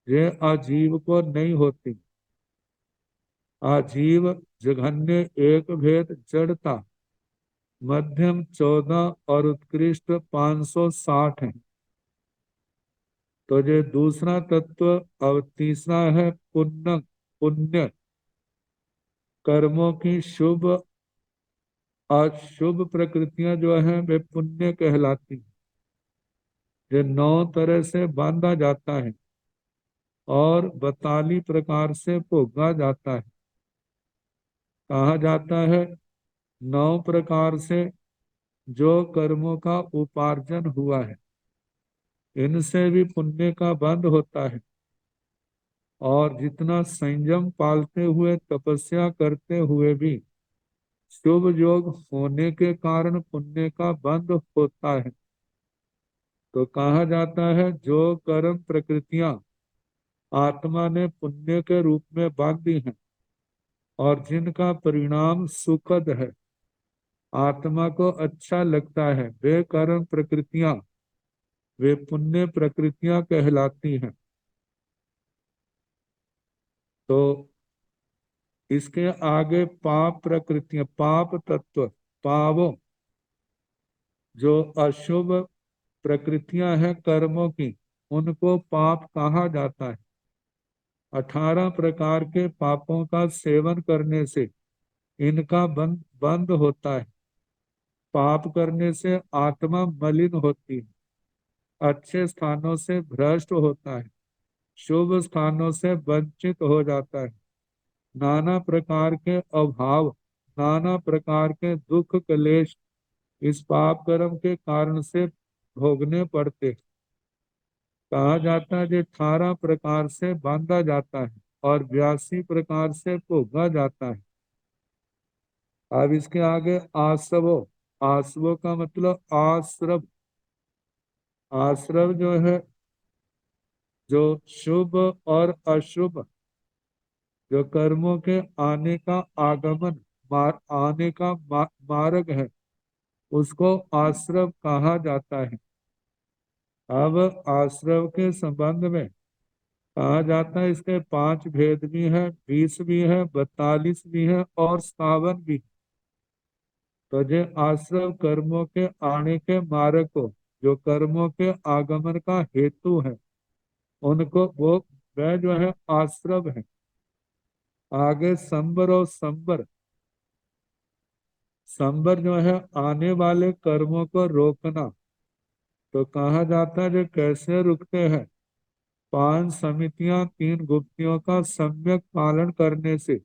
ये अजीव को नहीं होती। अजीव जघन्य एक भेद जड़ता, मध्यम 14 और उत्कृष्ट 560 है। तो ये दूसरा तत्व। अब तीसरा है पुण्य। पुण्य कर्मों की शुभ अशुभ प्रकृतियां जो है वे पुण्य कहलाती हैं। ये 9 तरह से बांधा जाता है और 42 प्रकार से भोगा जाता है। कहा जाता है 9 प्रकार से जो कर्मों का उपार्जन हुआ है इनसे भी पुण्य का बंध होता है। और जितना संयम पालते हुए तपस्या करते हुए भी शुभ योग होने के कारण पुण्य का बंध होता है। तो कहा जाता है जो कर्म प्रकृतियां आत्मा ने पुण्य के रूप में बांधी हैं और जिनका परिणाम सुखद है, आत्मा को अच्छा लगता है, वे कर्म प्रकृतियां वे पुण्य प्रकृतियां कहलाती हैं। तो इसके आगे पाप प्रकृतियां, पाप तत्व, पावों जो अशुभ प्रकृतियां हैं कर्मों की, उनको पाप कहा जाता है। 18 प्रकार के पापों का सेवन करने से इनका बंद बंद होता है। पाप करने से आत्मा मलिन होती है, अच्छे स्थानों से भ्रष्ट होता है, शुभ स्थानों से वंचित हो जाता है, नाना प्रकार के अभाव, नाना प्रकार के दुख क्लेश इस पाप कर्म के कारण से भोगने पड़ते। कहा जाता है जो 18 प्रकार से बांधा जाता है और 82 प्रकार से भोगा जाता है। अब इसके आगे आसवो, आसवो का मतलब आश्रव। आश्रव जो है जो शुभ और अशुभ जो कर्मों के आने का आगमन, आने का मार्ग है, उसको आश्रव कहा जाता है। अब आश्रव के संबंध में कहा जाता है इसके 5 भेद भी है, 20 भी है, 42 भी है और 57 भी। तो जो आश्रव कर्मों के आने के मार्ग को, जो कर्मों के आगमन का हेतु है, उनको वो वह जो है आश्रव है। आगे संबर और संबर, संबर जो है आने वाले कर्मों को रोकना। तो कहा जाता है जो कैसे रुकते हैं, 5 समितियां 3 गुप्तियों का सम्यक पालन करने से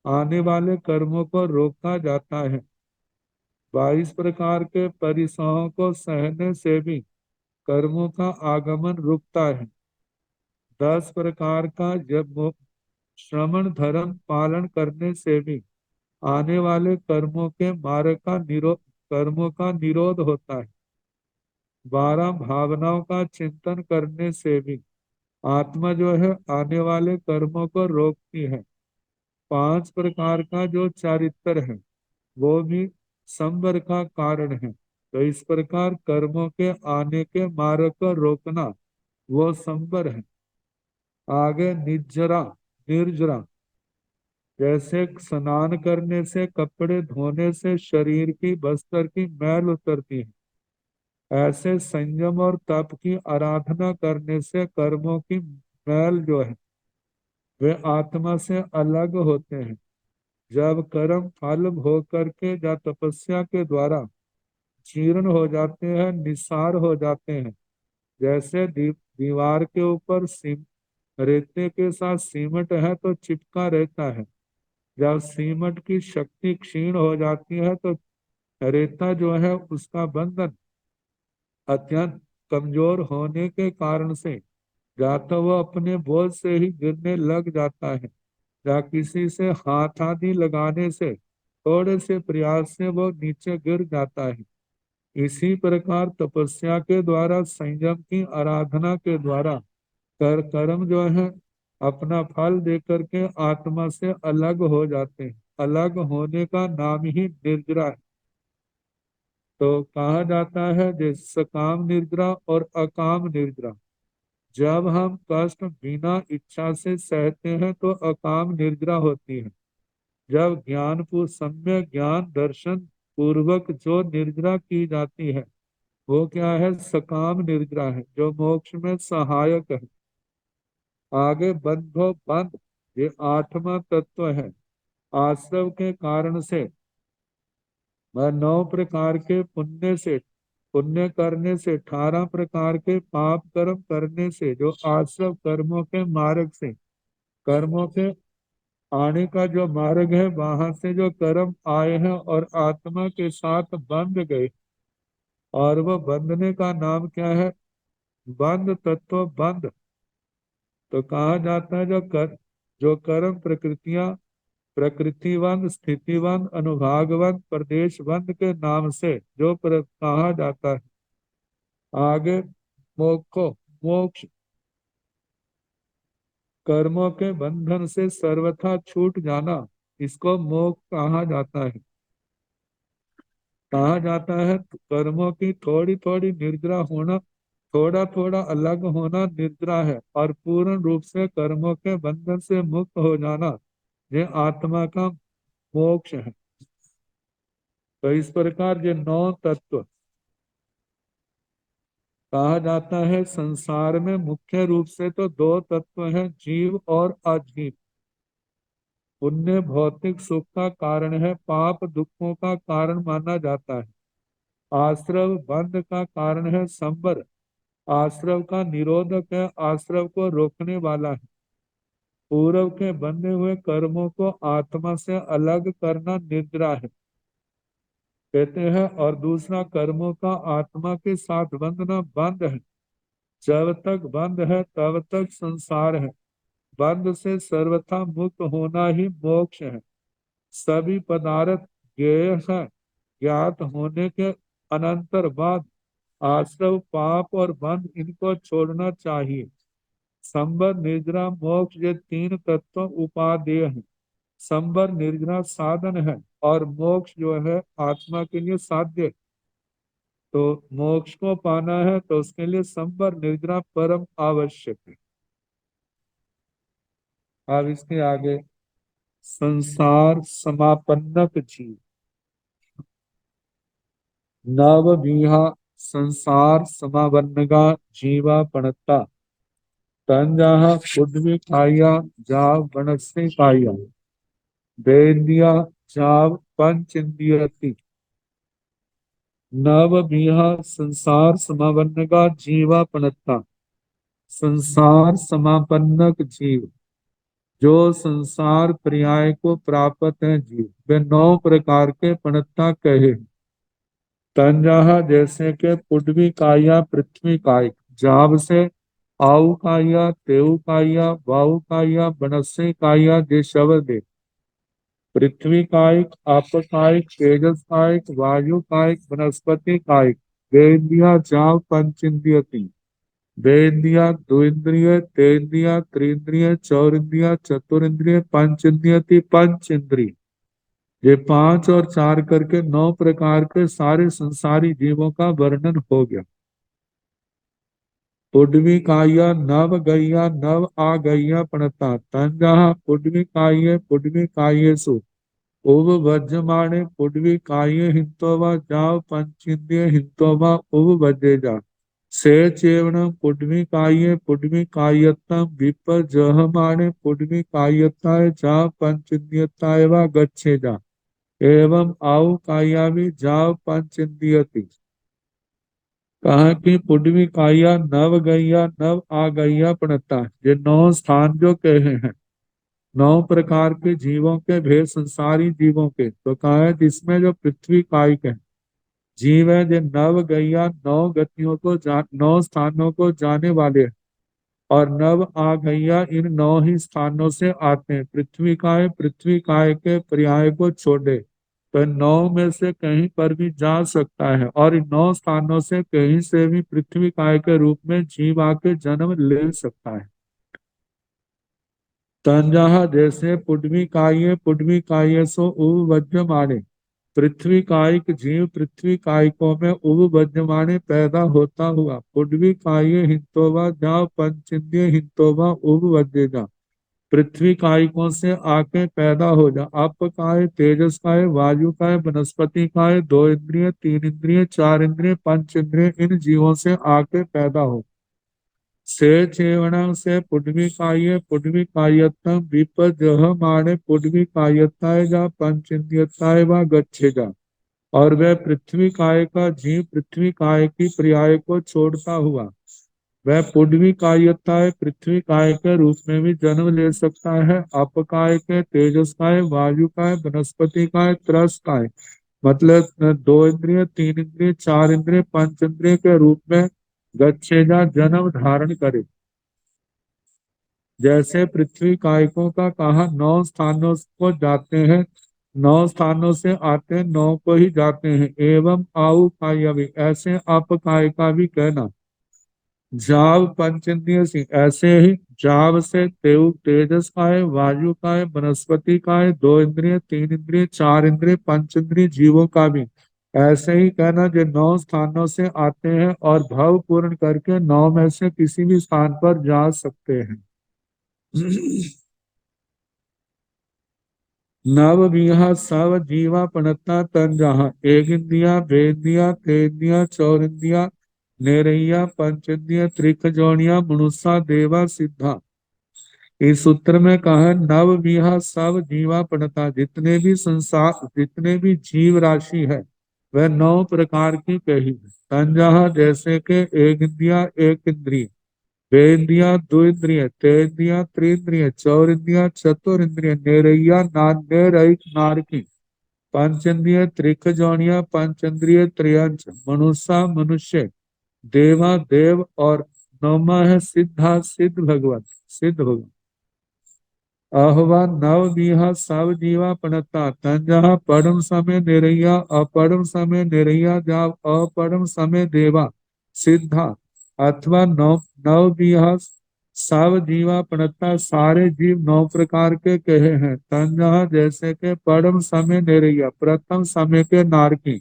आने वाले कर्मों को रोका जाता है। 22 प्रकार के परिसहों को सहने से भी कर्मों का आगमन रुकता है। 10 प्रकार का जब श्रमण धर्म पालन करने से भी आने वाले कर्मों के मार्ग का निरोध, कर्मों का निरोध होता है। 12 भावनाओं का चिंतन करने से भी आत्मा जो है आने वाले कर्मों को रोकती है। 5 प्रकार का जो चारित्र है वो भी संवर का कारण है। तो इस प्रकार कर्मों के आने के मार्ग को रोकना वो संवर है। आगे निजरा, निर्जरा, जैसे स्नान करने से, कपड़े धोने से शरीर की बस्तर की मैल उतरती है, ऐसे संयम और तप की आराधना करने से कर्मों की मैल जो है वे आत्मा से अलग होते हैं। जब कर्म फल भोग करके या तपस्या के द्वारा जीर्ण हो जाते हैं, निसार हो जाते हैं, जैसे दीवार के ऊपर रेते के साथ सीमेंट है तो चिपका रहता है। जब सीमेंट की शक्ति क्षीण हो जाती है तो रेता जो है उसका बंधन अत्यंत कमजोर होने के कारण से या तो वह अपने बोझ से ही गिरने लग जाता है, या किसी से हाथ आदि लगाने से थोड़े से प्रयास से वो नीचे गिर जाता है। इसी प्रकार तपस्या के द्वारा, संयम की आराधना के द्वारा कर्म जो है अपना फल दे करके आत्मा से अलग हो जाते हैं। अलग होने का नाम ही निर्जरा है। तो कहा जाता है जैसे सकाम निर्जरा और अकाम निर्जरा। जब हम कष्ट बिना इच्छा से सहते हैं तो अकाम निर्जरा होती है। जब सम्य ज्ञान दर्शन पूर्वक जो निर्जरा की जाती है वो क्या है? सकाम निर्जरा है, जो मोक्ष में सहायक है। आगे बंधो बंध, ये आठवां तत्व है। आश्रव के कारण से वह 9 प्रकार के पुण्य करने से, 18 प्रकार के पाप कर्म करने से, जो आश्रव कर्मों के मार्ग से, कर्मों के आने का जो मार्ग है वहां से जो कर्म आए हैं और आत्मा के साथ बंध गए, और वह बंधने का नाम क्या है? बंध तत्व बंध। तो कहा जाता है जो कर्म प्रकृतिवंत, स्थितिवंत, अनुभागवंत, प्रदेशवंत के नाम से जो कहा जाता है। आगे मोक्षो मोक्ष, कर्मों के बंधन से सर्वथा छूट जाना, इसको मोक्ष कहा जाता है। कहा जाता है कर्मों की थोड़ी थोड़ी निर्जरा होना, थोड़ा थोड़ा अलग होना निर्जरा है, और पूर्ण रूप से कर्मों के बंधन से मुक्त हो जाना ये आत्मा का मोक्ष है। तो इस प्रकार ये 9 तत्व कहा जाता है। संसार में मुख्य रूप से तो 2 तत्व हैं, जीव और अजीव। पुण्य भौतिक सुख का कारण है, पाप दुखों का कारण माना जाता है। आश्रव बंध का कारण है, संबर आश्रव का निरोधक है, आश्रव को रोकने वाला है। पूर्व के बंधे हुए कर्मों को आत्मा से अलग करना निद्रा है, कहते हैं। और दूसरा, कर्मों का आत्मा के साथ बंधना बंध है। जब तक बंध है तब तक संसार है। बंध से सर्वथा मुक्त होना ही मोक्ष है। सभी पदार्थ ज्ञेय है। ज्ञात होने के अनंतर बाद आश्रव, पाप और बंध, इनको छोड़ना चाहिए। संबर, निर्जरा, मोक्ष, ये 3 तत्व उपादेय हैं। संबर निर्जरा साधन है, और मोक्ष जो है आत्मा के लिए साध्य। तो मोक्ष को पाना है तो उसके लिए संबर निर्जरा परम आवश्यक है। अब इसके आगे संसार समापन्नक जीव नव विहा संसार समावन्नगा जीवा पणता तंजाहा पृथ्वी काया जाव वनस्से काया वेद्या जाव पंचेन्द्रियति नव विहा संसार समावन्नगा जीवा पणता। संसार समापन्नक जीव, जो संसार पर्याय को प्राप्त है जीव, वे 9 प्रकार के पणता कहे। तंजाहा, जैसे के पुडवी काया, पृथ्वी काय, जाव से आउ काया, तेऊ काया, वायु काया, बनस्से काया, जे शब्द दे। पृथ्वी कायिक, आप कायिक, तेजस कायिक, वायु कायिक, वनस्पति कायिक। वेदिया जाव पंचेन्द्रियति। वेदिया द्विन्द्रिय, तेन्द्रिय, त्रिन्द्रिय, चौरिन्द्रिय, चतुरिन्द्रिय, पंचेन्द्रियति, पंचेन्द्रिय। ये 5 और 4 करके 9 प्रकार के सारे संसारी जीवों का वर्णन हो गया। पुडवी काया नव गैया नव आ गैया प्रणता तंजा पुडवी काये पुडवी कायेसु उव वज्रमाणे पुडवी काये हिंतोवा जाव पंचेन्द्रिय हिंतोवा उव वजेजा से चेवण पुडवी काये पुडवी कायत्तम विपर जहमाणे पुडवी कायत्ताय जाव पंचेन्द्रियताय वा गच्छेजा एवं आउ कायावी जाव पंचेन्द्रियति। कहा कि पुडवी काया नव गैया नव आ गैया प्रणता, ये 9 स्थान जो कहे हैं 9 प्रकार के जीवों के भेद, संसारी जीवों के। तो कहा है जिसमें जो पृथ्वी कायिक है जीव है, जो नव गैया 9 गतियों को 9 स्थानों को जाने वाले हैं। और नव आगैया इन 9 ही स्थानों से आते हैं। पृथ्वी काय के पर्याय को छोड़े तो इन 9 में से कहीं पर भी जा सकता है, और इन 9 स्थानों से कहीं से भी पृथ्वी काय के रूप में जीव आके जन्म ले सकता है। तंजहा जैसे पुड्वी काय सो उव वज्रमाणे। पृथ्वी कायिक जीव पृथ्वी कायिकों में उव वज्रमाणे पैदा होता हुआ। पुड्वी काय हिंतोवा जा पंचेंद्रिय हिंतोवा उव वज्रेजा। पृथ्वी कायिकों से आके पैदा हो जा। अप काय, तेजस काय, वायु काय, वनस्पति काय, 2 इंद्रिय, 3 इंद्रिय, 4 इंद्रिय, 5 इंद्रिय इन जीवों से आके पैदा हो। से चेवण से पुड्वी कायत्तम विपजह माने पुड्वी कायत्ताय जा पंचेन्द्रियताय व गच्छे जा। और वह पृथ्वी काय का जीव पृथ्वी काय की पर्याय को छोड़ता हुआ वह पुड्वी कायत्ताय पृथ्वी काय के रूप में भी जन्म ले सकता है। अपकाय के, तेजस काय, वायु काय, वनस्पति काय, त्रस काय, मतलब 2 इंद्रिय, 3 इंद्रिय, 4 इंद्रिय, 5 इंद्रिय के रूप में गच्छेगा जन्म धारण करे। जैसे पृथ्वी कायकों का कहा 9 स्थानों को जाते हैं, 9 स्थानों से आते हैं, 9 को ही जाते हैं। एवं आउ काय भी ऐसे अपकाय का भी कहना। जाव पंचेंद्रिय सिंह ऐसे ही जाव से तेजस काय, वायु काय, वनस्पति काय, 2 इंद्रिय, 3 इंद्रिय, 4 इंद्रिय, 5 इंद्रिय जीवों का भी ऐसे ही कहना जो 9 स्थानों से आते हैं और भाव पूर्ण करके 9 में से किसी भी स्थान पर जा सकते हैं। नव विहा सव जीवा पणता तन जहा। एक इंद्रिया, वेदिया, तेदिया, चौरिंदिया, नेरैया, पंचेंद्रिय, त्रिक जोनिया, मनुष्य, देवा, सिद्धा। इस सूत्र में कहा नव विहा सब जीवा पणता, जितने भी संसार जितने भी जीव राशि है वह 9 प्रकार की कही है। तंजहा जैसे के एक इंद्रिया, एक इंद्रिय, वेदिया, 2 इंद्रिय, तेदिया, 3 इंद्रिय, चौरिंदिया, चतुरिंद्रिय, नेरैया, नेरैक नारकी, पंचेंद्रिय, त्रिक जोनिया, पंचेंद्रिय, त्रियंच, मनुष्य, मनुष्य, देवा, देव, और नौमा है सिद्धा, सिद्ध भगवान। अहवा नव विहा सब जीवा पणता तंजहा परम समय निरैया, अपरम समय निरैया जाव, अपरम समय देवा, सिद्धा। अथवा नव विहा सब जीवा पणता सारे जीव 9 प्रकार के कहे हैं। तंजहा जैसे के परम समय निरैया प्रथम समय के नारकी,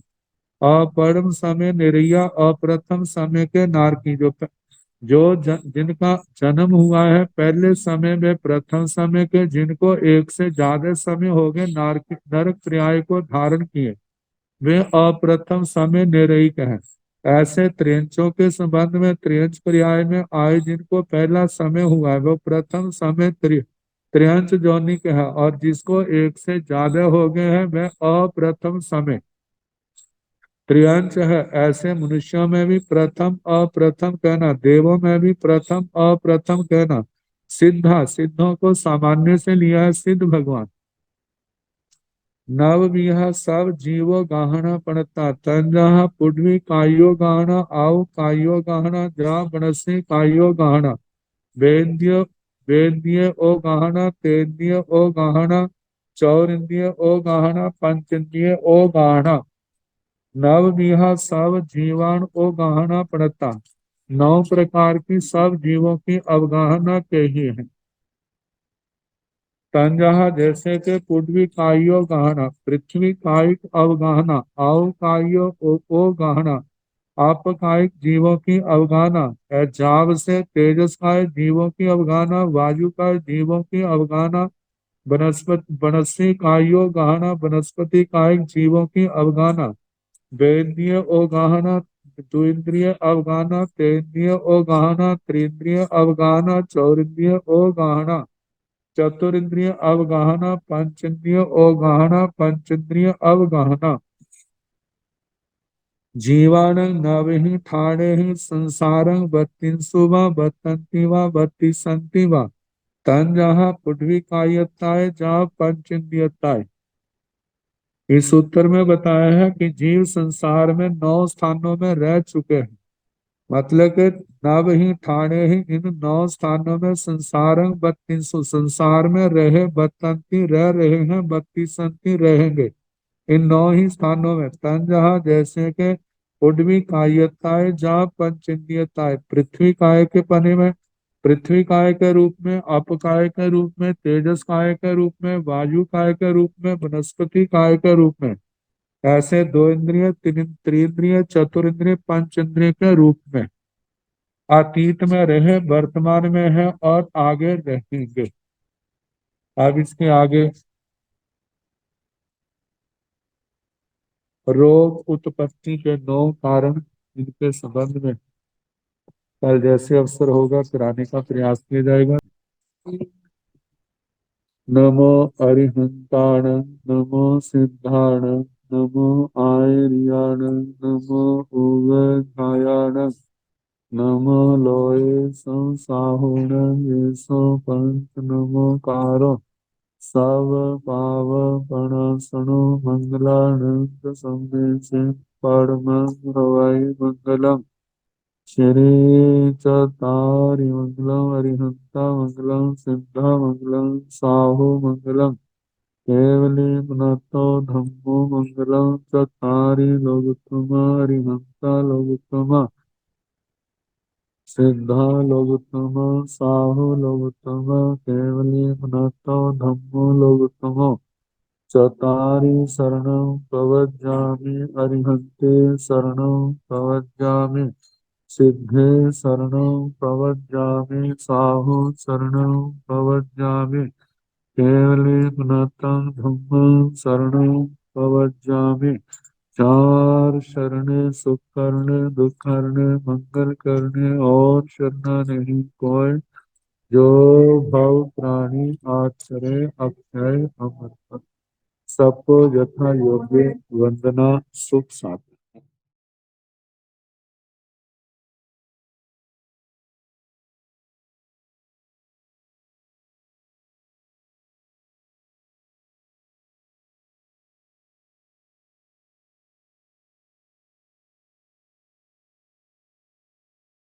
अपरम समय निरैया अप्रथम समय के नारकी, जिनका जन्म हुआ है पहले समय में प्रथम समय के, जिनको एक से ज्यादा समय हो गए नरक पर्याय को धारण किए, वे अप्रथम समय निरयिक हैं। ऐसे त्रियंचों के संबंध में त्रियंच पर्याय में आए जिनको पहला समय हुआ है वो प्रथम समय त्रियंच जोनिक है, और जिसको एक से ज्यादा हो गए हैं वह अप्रथम समय त्रियंच है। ऐसे मनुष्यों में भी प्रथम अप्रथम कहना, देवों में भी प्रथम अप्रथम कहना। सिद्धों को सामान्य से लिया है सिद्ध भगवान। नव विहा सब जीवो गाहना पड़ता तंजहा पुड्वी कायो गाहना आओ कायो गाहना जा बनसी कायो गाहना। वेद्य वेद्य ओ गाहना, तेद्य ओ गाहना, चौरिंद्य ओ गाहना, पंचेंद्रिय ओ गाहना। नव विहा सब जीवान को गाहना पड़ता, 9 प्रकार की सब जीवों की अवगाहना कही है। तंजहा जैसे के पुड्वी कायो गाहना पृथ्वी कायिक अवगाहना, आओ कायो ओ गाहना आपकायिक जीवों की अवगाहना, जाव से तेजस काय जीवों की अवगाहना, वायु काय जीवों की अवगाहना, वनस्पति कायो गाहना वनस्पति कायिक जीवों की अवगाहना, वेद्य ओगाहना द्विन्द्रिय अवगाहना, तेन्द्रिय ओगाहना, त्रिन्द्रिय अवगाहना, चौरिन्द्रिय ओगाहना, चतुरिन्द्रिय अवगाहना, पंचेन्द्रिय ओगाहना, पंचेन्द्रिय अवगाहना। जीवान नवहि ठाणे ही संसारं बत्तींसु वा बत्तन्ति वा बत्तिसन्ति वा। तंजहा पुड्वी कायत्ताय जा पंचेन्द्रियताय। इस सूत्र में बताया है कि जीव संसार में 9 स्थानों में रह चुके हैं, मतलब कि नव ही ठाणे ही इन 9 स्थानों में संसार में रहे बतंती रह रहे हैं, बत्तीसंती रहेंगे। इन 9 ही स्थानों में तन जहाँ जैसे के उड्वी कायताए जहाँ पंचेंद्रियताए, पृथ्वी काय के पने में, पृथ्वी काय के रूप में, अप काय के रूप में, तेजस काय के रूप में, वायु काय के रूप में, वनस्पति काय के रूप में, ऐसे 2 इंद्रिय, तीन त्रिंद्रिय, चतुरिंद्रिय, पंच इंद्रिय के रूप में अतीत में रहे, वर्तमान में है और आगे रहेंगे। अब इसके आगे रोग उत्पत्ति के 9 कारण, इनके संबंध में कल जैसे अवसर होगा कराने का प्रयास किया जाएगा। नमो अरिहंताण, नमो सिद्धाण, नमो आयर्याण, नमो उवधायाण, नमो लोये संसाहुण येसो पंच नमो कारो सब पाव पणसणो मंगलानंद संदेश परम हवाई मंगलम श्री चतारि मंगलम अरिहंता मंगलम सिद्धा मंगलम साहु मंगलम केवली पुनतो धम्मो मंगलम चतारि लोकोत्तम अरिहंता लोकोत्तम सिद्धा लोकोत्तम साहु लोकोत्तम केवली पुनतो धम्मो लोकोत्तम चतारि शरणं प्रवज्जामि अरिहन्ते शरणं प्रवज्जामि सिद्धे शरणं प्रवज्जामि साहु शरणं प्रवज्जामि केवले पुनतं धम्मं शरणं प्रवज्जामि। 4 शरणे सुख करने दुख करने मंगल करने और शरणा नहीं कोई, जो भव प्राणी आचरे अक्षय अमर। सबको यथा योग्य वंदना सुख साथ।